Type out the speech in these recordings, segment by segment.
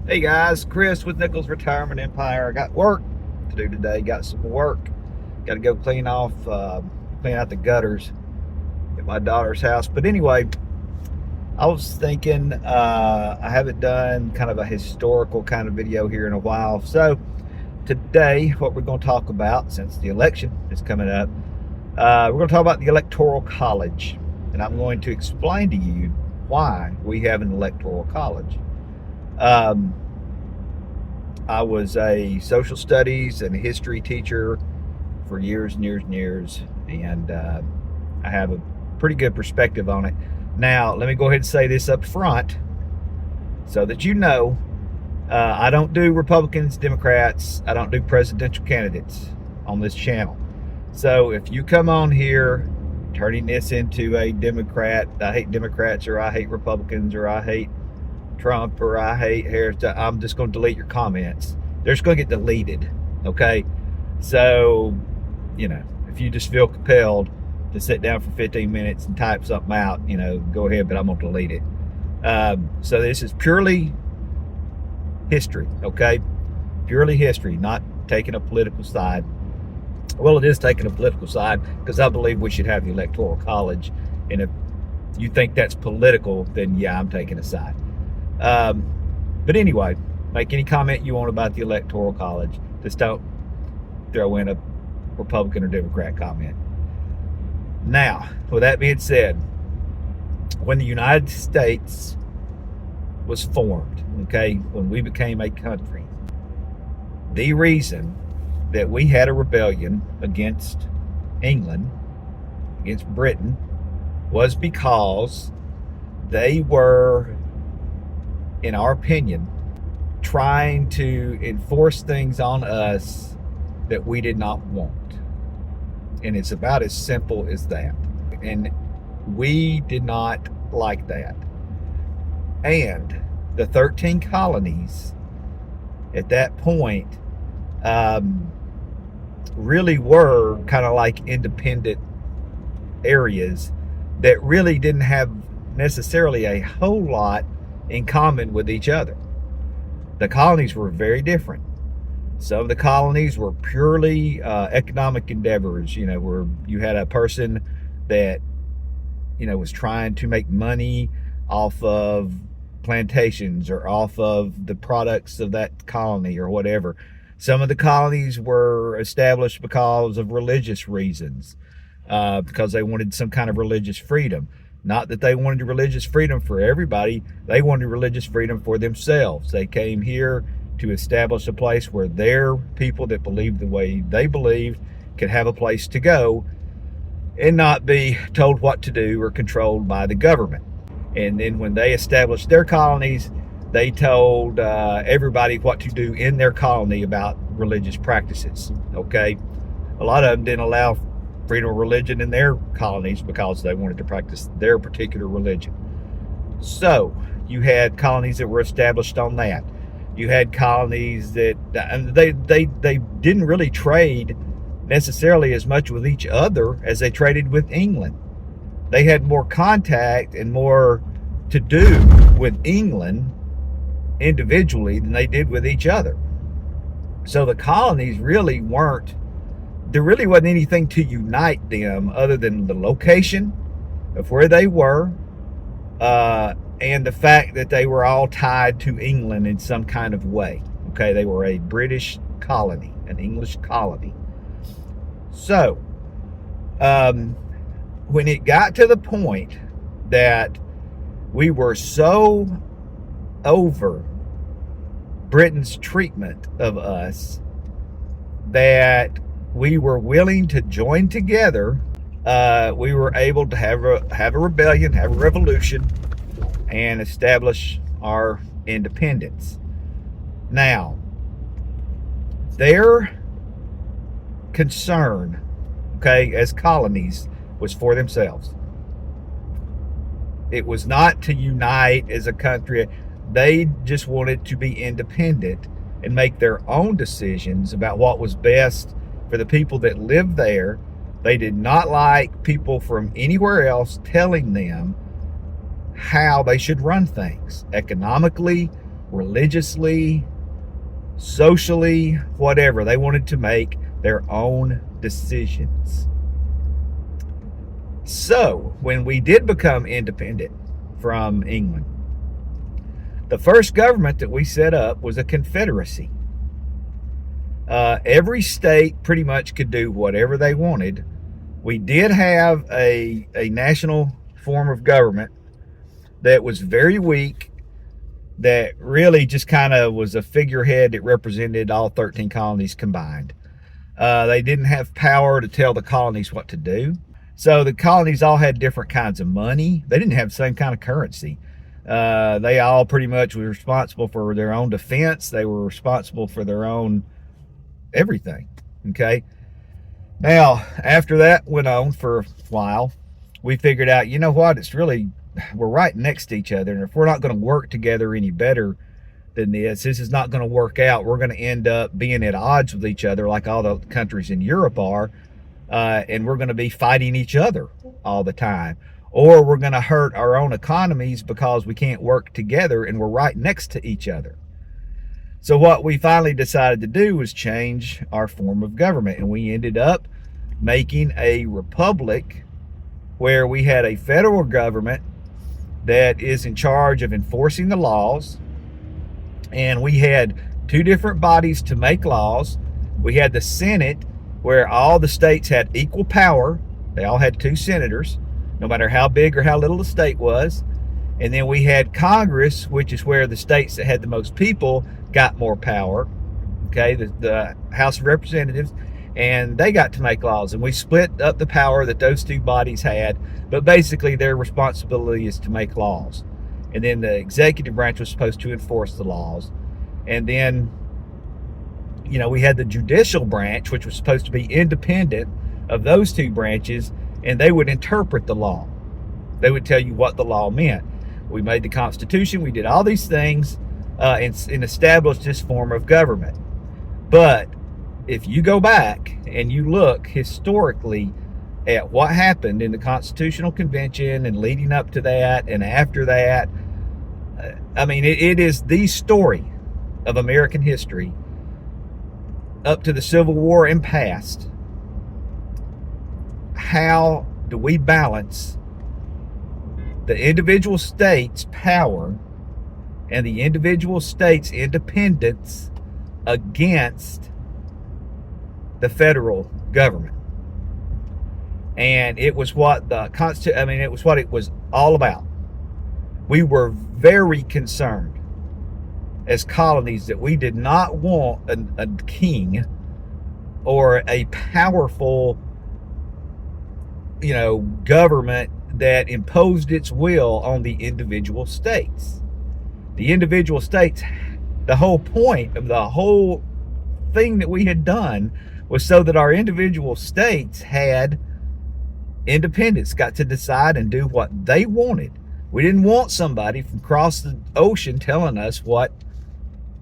Hey guys, Chris with Nichols Retirement Empire. I got work to do today. Got some work. Got to go clean out the gutters at my daughter's house. But anyway, I was thinking I haven't done kind of a historical kind of video here in a while. So today, what we're going to talk about, since the election is coming up, we're going to talk about the Electoral College, and I'm going to explain to you why we have an Electoral College. Um, I was a social studies and history teacher for years and years and years, and I have a pretty good perspective on it. Now, let me go ahead and say this up front so that you know I don't do Republicans, Democrats, I don't do presidential candidates on this channel. So if you come on here turning this into a Democrat, I hate Democrats, or I hate Republicans, or I hate Trump, or I hate Harris, I'm just going to delete your comments. They're just going to get deleted, okay? So, if you just feel compelled to sit down for 15 minutes and type something out, go ahead, but I'm going to delete it. So this is purely history, okay? Purely history, not taking a political side. Well, it is taking a political side because I believe we should have the Electoral College. And if you think that's political, then yeah, I'm taking a side. But anyway, make any comment you want about the Electoral College. Just don't throw in a Republican or Democrat comment. Now, with that being said, when the United States was formed, okay, when we became a country, the reason that we had a rebellion against England, against Britain, was because they were, in our opinion, trying to enforce things on us that we did not want. And it's about as simple as that. And we did not like that. And the 13 colonies at that point really were kind of like independent areas that really didn't have necessarily a whole lot in common with each other. The colonies were very different. Some of the colonies were purely economic endeavors, where you had a person that, was trying to make money off of plantations or off of the products of that colony or whatever. Some of the colonies were established because of religious reasons, because they wanted some kind of religious freedom. Not that they wanted religious freedom for everybody. They wanted religious freedom for themselves. They came here to establish a place where their people that believed the way they believed could have a place to go and not be told what to do or controlled by the government. And then when they established their colonies, they told everybody what to do in their colony about religious practices, okay? A lot of them didn't allow freedom of religion in their colonies because they wanted to practice their particular religion. So you had colonies that were established on that. You had colonies that they didn't really trade necessarily as much with each other as they traded with England. They had more contact and more to do with England individually than they did with each other. So the colonies really there really wasn't anything to unite them other than the location of where they were, and the fact that they were all tied to England in some kind of way. Okay, they were a British colony, an English colony. So, when it got to the point that we were so over Britain's treatment of us that we were willing to join together, we were able to have a rebellion, have a revolution, and establish our independence. Now, their concern, okay, as colonies, was for themselves. It was not to unite as a country. They just wanted to be independent and make their own decisions about what was best for the people that lived there. They did not like people from anywhere else telling them how they should run things economically religiously, socially, whatever. They wanted to make their own decisions. So, when we did become independent from England, the first government that we set up was a confederacy. Every state pretty much could do whatever they wanted. We did have a national form of government that was very weak, that really just kind of was a figurehead that represented all 13 colonies combined. They didn't have power to tell the colonies what to do. So the colonies all had different kinds of money. They didn't have the same kind of currency. They all pretty much were responsible for their own defense. They were responsible for their own everything. Okay. Now, after that went on for a while, we figured out, you know what, we're right next to each other. And if we're not going to work together any better than this is not going to work out. We're going to end up being at odds with each other like all the countries in Europe are. And we're going to be fighting each other all the time. Or we're going to hurt our own economies because we can't work together and we're right next to each other. So what we finally decided to do was change our form of government. And we ended up making a republic where we had a federal government that is in charge of enforcing the laws. And we had two different bodies to make laws. We had the Senate, where all the states had equal power. They all had 2 senators, no matter how big or how little the state was. And then we had Congress, which is where the states that had the most people got more power. Okay, the House of Representatives, and they got to make laws. And we split up the power that those 2 bodies had, but basically their responsibility is to make laws. And then the executive branch was supposed to enforce the laws. And then, we had the judicial branch, which was supposed to be independent of those 2 branches, and they would interpret the law. They would tell you what the law meant. We made the Constitution. We did all these things and established this form of government. But if you go back and you look historically at what happened in the Constitutional Convention and leading up to that and after that, it is the story of American history up to the Civil War and past. How do we balance the individual states' power and the individual states' independence against the federal government? And it was what it was what it was all about. We were very concerned as colonies that we did not want a king or a powerful, government that imposed its will on the individual states. The individual states, the whole point of the whole thing that we had done was so that our individual states had independence, got to decide and do what they wanted. We didn't want somebody from across the ocean telling us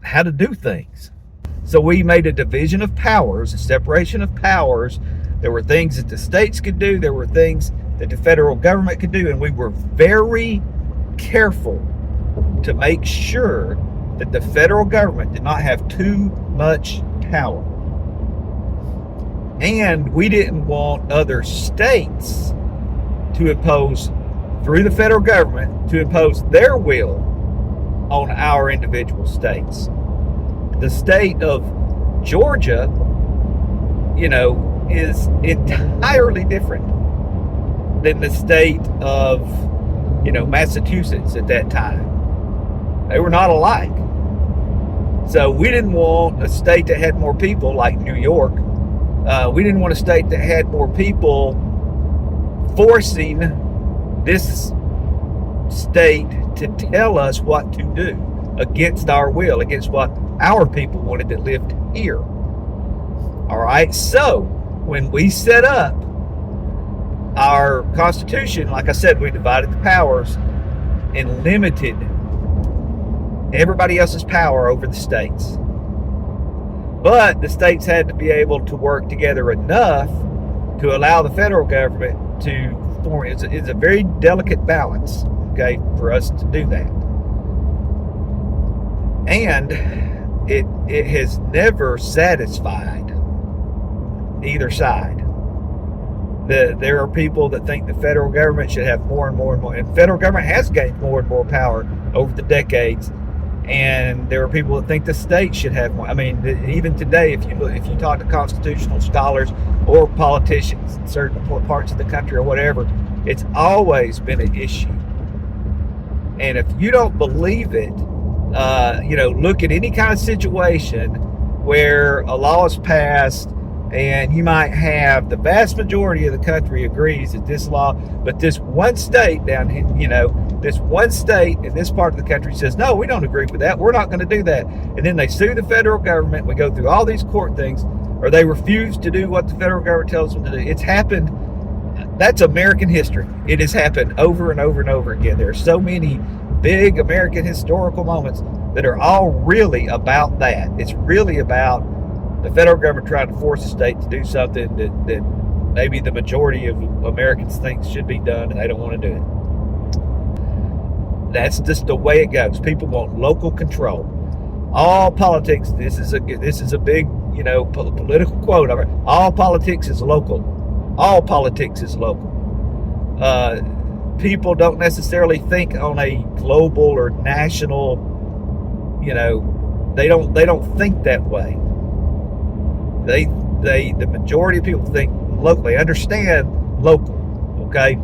how to do things. So we made a division of powers, a separation of powers. There were things that the states could do. There were things that the federal government could do. And we were very careful to make sure that the federal government did not have too much power. And we didn't want other states to impose, through the federal government, to impose their will on our individual states. The state of Georgia, is entirely different than the state of, Massachusetts at that time. They were not alike. So we didn't want a state that had more people like New York. We didn't want a state that had more people forcing this state to tell us what to do against our will, against what our people wanted that lived here. All right, so when we set up our Constitution, like I said, we divided the powers and limited everybody else's power over the states. But the states had to be able to work together enough to allow the federal government to form. It's a very delicate balance, okay, for us to do that. And it has never satisfied either side. There are people that think the federal government should have more and more and more, and the federal government has gained more and more power over the decades. And there are people that think the state should have more. I mean, even today, if you talk to constitutional scholars or politicians in certain parts of the country or whatever, it's always been an issue. And if you don't believe it, look at any kind of situation where a law is passed and you might have the vast majority of the country agrees that this law, but this one state down here, this one state in this part of the country says, no, we don't agree with that. We're not going to do that. And then they sue the federal government. We go through all these court things, or they refuse to do what the federal government tells them to do. It's happened. That's American history. It has happened over and over and over again. There are so many big American historical moments that are all really about that. It's really about the federal government trying to force the state to do something that maybe the majority of Americans think should be done, and they don't want to do it. That's just the way it goes. People want local control. All politics. This is a big political quote. All politics is local. All politics is local. People don't necessarily think on a global or national. They don't think that way. The majority of people think locally, understand local. Okay.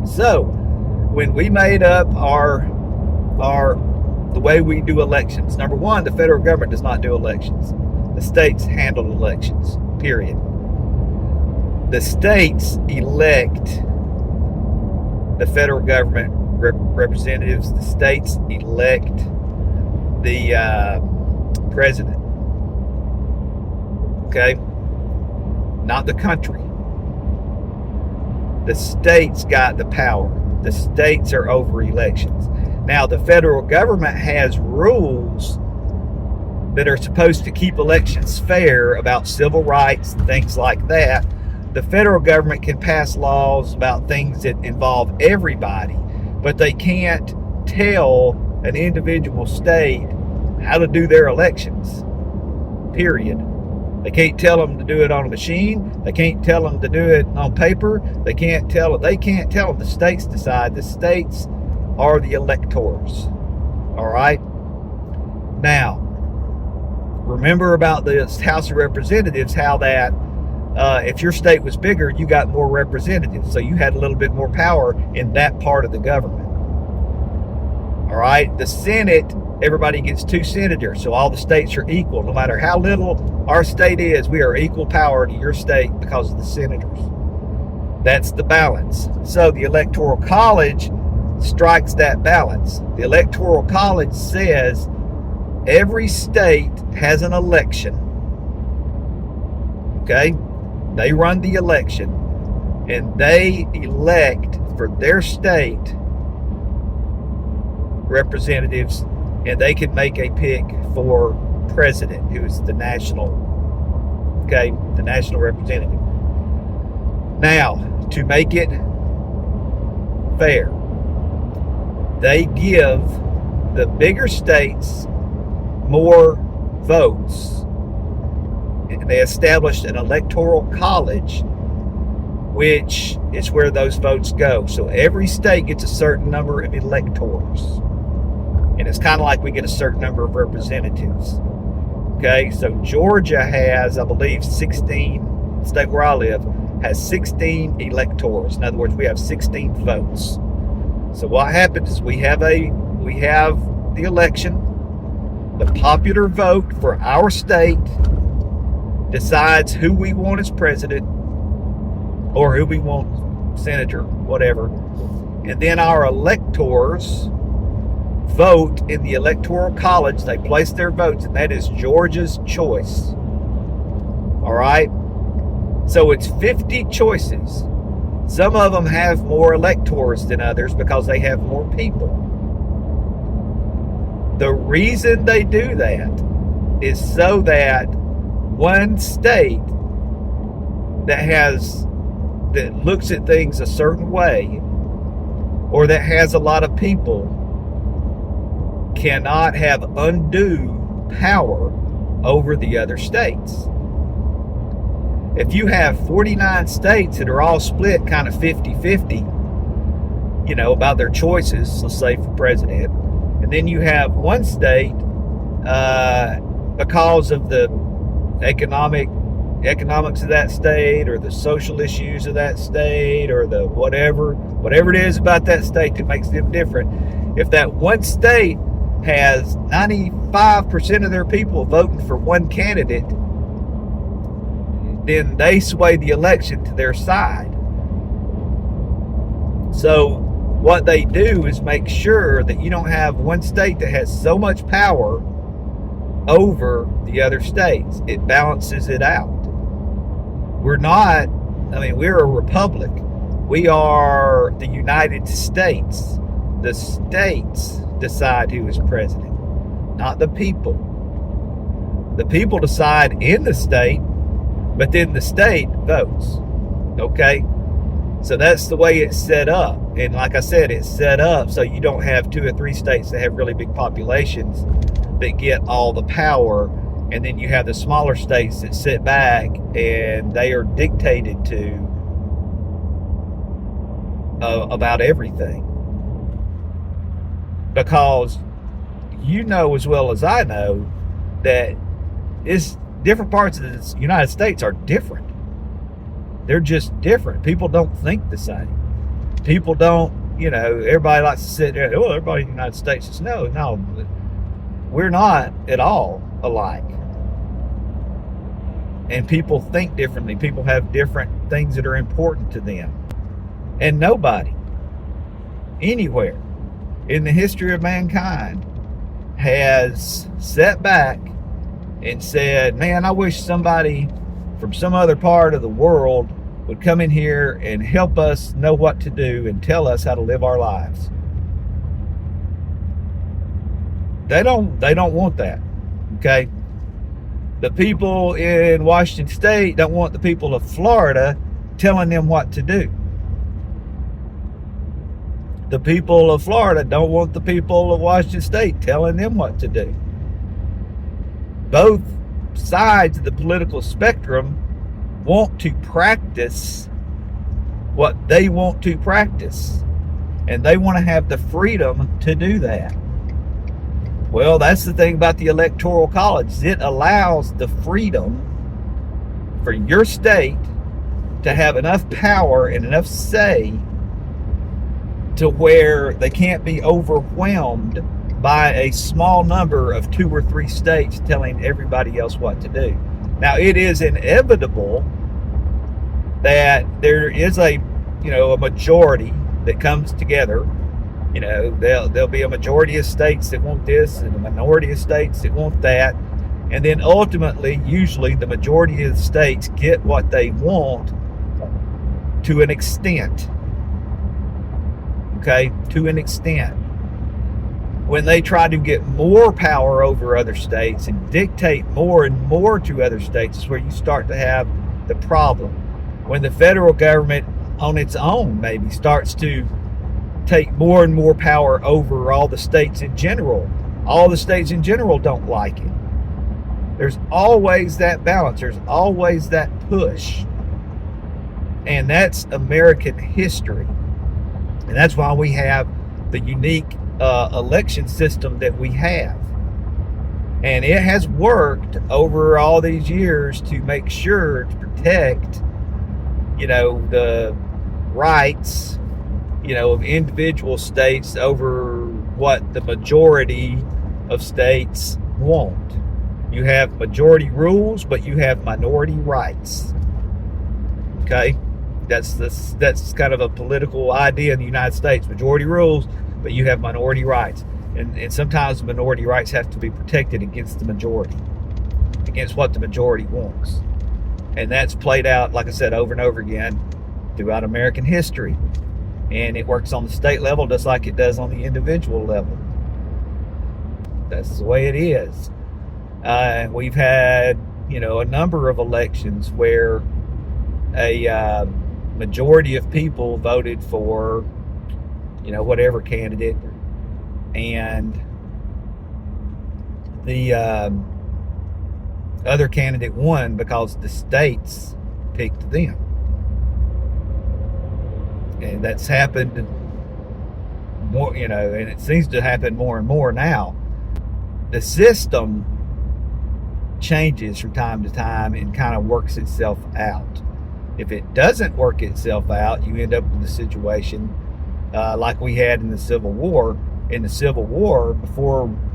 So when we made up the way we do elections, number one, the federal government does not do elections. The states handle elections, period. The states elect the federal government representatives. The states elect the president. Okay? Not the country. The states got the power. The states are over elections. Now, the federal government has rules that are supposed to keep elections fair about civil rights and things like that. The federal government can pass laws about things that involve everybody, but they can't tell an individual state how to do their elections, period. They can't tell them to do it on a machine. They can't tell them to do it on paper. They can't tell them. The states decide. The states are the electors. All right? Now, remember about the House of Representatives, how that if your state was bigger, you got more representatives. So you had a little bit more power in that part of the government. All right? The Senate, everybody gets 2 senators. So all the states are equal. No matter how little our state is, we are equal power to your state because of the senators. That's the balance. So the Electoral College strikes that balance. The Electoral College says every state has an election. Okay? They run the election and they elect for their state representatives, and they can make a pick for president, who is the national representative. Now, to make it fair, they give the bigger states more votes, and they established an electoral college, which is where those votes go. So every state gets a certain number of electors, and it's kind of like we get a certain number of representatives. Okay, so Georgia has, I believe, 16, the state where I live, has 16 electors. In other words, we have 16 votes. So what happens is we have the election. The popular vote for our state decides who we want as president or who we want senator, whatever. And then our electors vote in the Electoral College. They place their votes, and that is Georgia's choice. All right? So it's 50 choices. Some of them have more electors than others because they have more people. The reason they do that is so that one state that looks at things a certain way, or that has a lot of people, cannot have undue power over the other states. If you have 49 states that are all split kind of 50-50, about their choices, let's say for president, and then you have one state, because of the economics of that state, or the social issues of that state, or the whatever it is about that state that makes them different. If that one state has 95% of their people voting for one candidate, then they sway the election to their side. So what they do is make sure that you don't have one state that has so much power over the other states. It balances it out. We're a republic. We are the United States. The states decide who is president, not the people. The people decide in the state, but then the state votes. Okay? So that's the way it's set up. And like I said, it's set up so you don't have 2 or 3 states that have really big populations that get all the power, and then you have the smaller states that sit back and they are dictated to about everything. Because you know as well as I know that different parts of the United States are different. They're just different. People don't think the same. People don't, everybody likes to sit there, well, everybody in the United States says, no, we're not at all alike. And people think differently. People have different things that are important to them. And nobody, anywhere in the history of mankind, has sat back and said, man, I wish somebody from some other part of the world would come in here and help us know what to do and tell us how to live our lives. They don't want that. Okay? The people in Washington State don't want the people of Florida telling them what to do. The people of Florida don't want the people of Washington State telling them what to do. Both sides of the political spectrum want to practice what they want to practice, and they want to have the freedom to do that. Well, that's the thing about the Electoral College. It allows the freedom for your state to have enough power and enough say to where they can't be overwhelmed by a small number of 2 or 3 states telling everybody else what to do. Now, it is inevitable that there is a majority that comes together. There'll be a majority of states that want this and a minority of states that want that. And then ultimately, usually the majority of the states get what they want to an extent. Okay, to an extent. When they try to get more power over other states and dictate more and more to other states is where you start to have the problem. When the federal government on its own maybe starts to take more and more power over all the states in general, all the states in general don't like it. There's always that balance. There's always that push. And that's American history. And that's why we have the unique election system that we have. And it has worked over all these years to make sure to protect, the rights, of individual states over what the majority of states want. You have majority rules, but you have minority rights. Okay? That's kind of a political idea in the United States. Majority rules, but you have minority rights. And sometimes minority rights have to be protected against the majority, against what the majority wants. And that's played out, like I said, over and over again throughout American history. And it works on the state level just like it does on the individual level. That's the way it is. We've had, a number of elections where a majority of people voted for, whatever candidate, and the other candidate won because the states picked them. And that's happened more, and it seems to happen more and more now. The system changes from time to time and kind of works itself out. If it doesn't work itself out, you end up with a situation like we had in the Civil War. In the Civil War,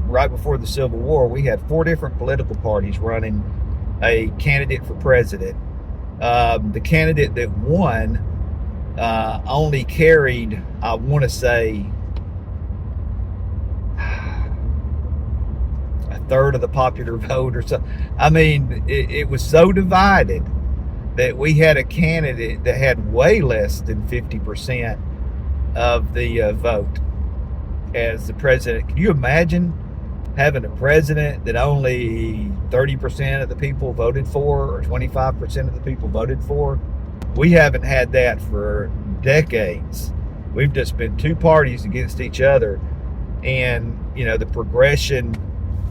right before the Civil War, we had 4 different political parties running a candidate for president. The candidate that won only carried, I want to say, a third of the popular vote or something. I mean, it was so divided that we had a candidate that had way less than 50% of the vote as the president. Can you imagine having a president that only 30% of the people voted for, or 25% of the people voted for? We haven't had that for decades. We've just been 2 parties against each other, and the progression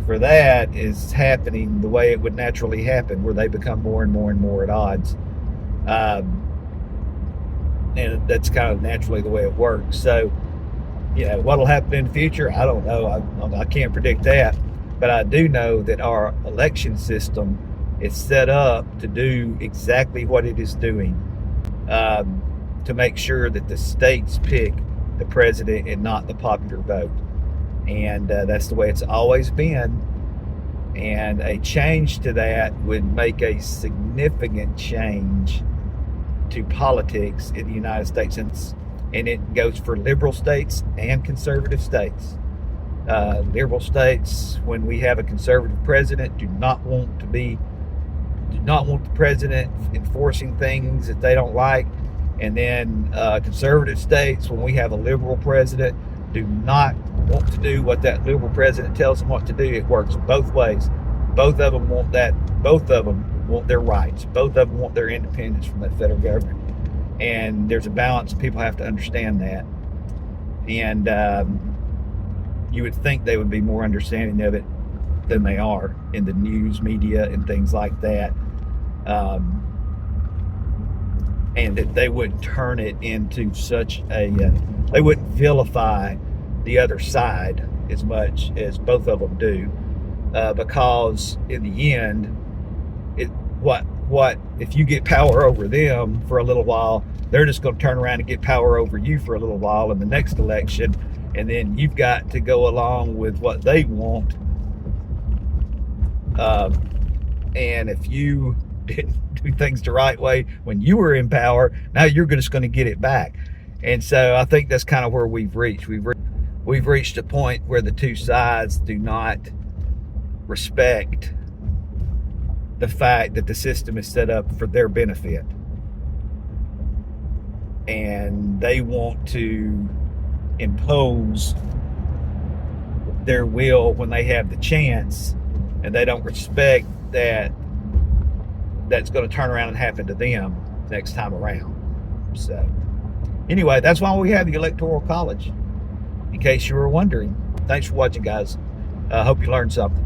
for that is happening the way it would naturally happen, where they become more and more and more at odds, and that's kind of naturally the way it works. So what'll happen in the future, I don't know. I can't predict that, but I do know that our election system is set up to do exactly what it is doing, to make sure that the states pick the president and not the popular vote. And that's the way it's always been. And a change to that would make a significant change to politics in the United States. And it goes for liberal states and conservative states. Liberal states, when we have a conservative president, do not want the president enforcing things that they don't like. And then conservative states, when we have a liberal president, do not want to do what that liberal president tells them what to do. It works both ways. Both of them want that. Both of them want their rights. Both of them want their independence from that federal government. And there's a balance. People have to understand that. And you would think they would be more understanding of it than they are in the news media and things like that. And that they wouldn't turn it into such a, they wouldn't vilify the other side as much as both of them do, because in the end, what if you get power over them for a little while, they're just going to turn around and get power over you for a little while in the next election, and then you've got to go along with what they want. And if you didn't do things the right way when you were in power, now you're just going to get it back. And so I think that's kind of where we've reached. We've reached a point where the 2 sides do not respect the fact that the system is set up for their benefit. And they want to impose their will when they have the chance, and they don't respect that that's going to turn around and happen to them next time around. So anyway, that's why we have the Electoral College, in case you were wondering. Thanks for watching, guys. I hope you learned something.